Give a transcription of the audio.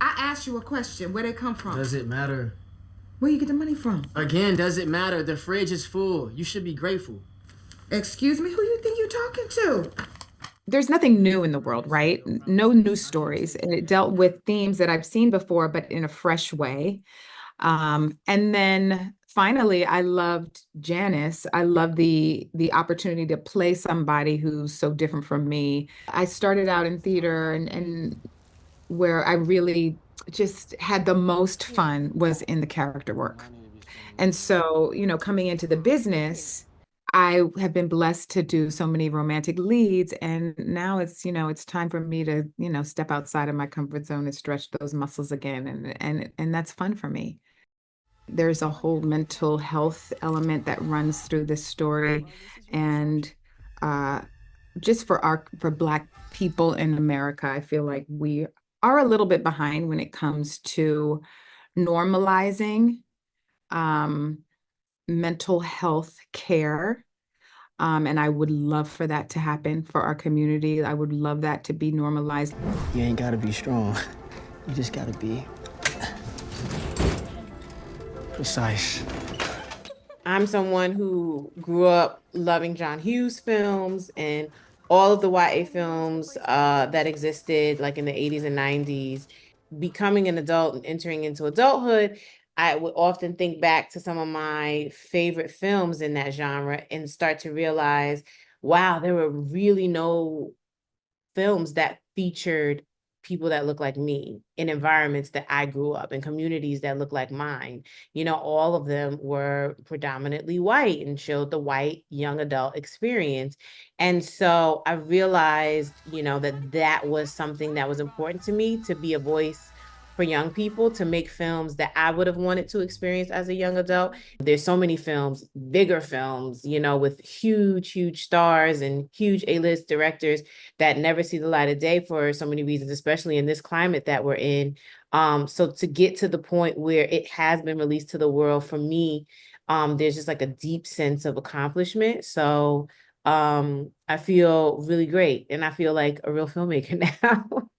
I asked you a question. Where'd it come from? Does it matter? Where you get the money from? Again, does it matter? The fridge is full. You should be grateful. Excuse me, who you think you're talking to? There's nothing new in the world, right? No new stories. And it dealt with themes that I've seen before, but in a fresh way. And then finally, I loved Janice. I love the opportunity to play somebody who's so different from me. I started out in theater and where I really just had the most fun was in the character work. And so, coming into the business, I have been blessed to do so many romantic leads. And now it's time for me to, step outside of my comfort zone and stretch those muscles again. And that's fun for me. There's a whole mental health element that runs through this story. And uh, just for Black people in America, I feel like we are a little bit behind when it comes to normalizing um, mental health care. And I would love for that to happen for our community. I would love that to be normalized. You ain't gotta be strong. You just gotta be precise. I'm someone who grew up loving John Hughes films and all of the YA films that existed like in the 80s and 90s. Becoming an adult and entering into adulthood, I would often think back to some of my favorite films in that genre and start to realize, wow, there were really no films that featured people that look like me in environments that I grew up in, communities that look like mine. All of them were predominantly white and showed the white young adult experience. And so I realized, that was something that was important to me, to be a voice for young people, to make films that I would have wanted to experience as a young adult. There's so many films, bigger films, with huge stars and huge A-list directors that never see the light of day for so many reasons, especially in this climate that we're in. So to get to the point where it has been released to the world, for me, there's just like a deep sense of accomplishment. So I feel really great, and I feel like a real filmmaker now.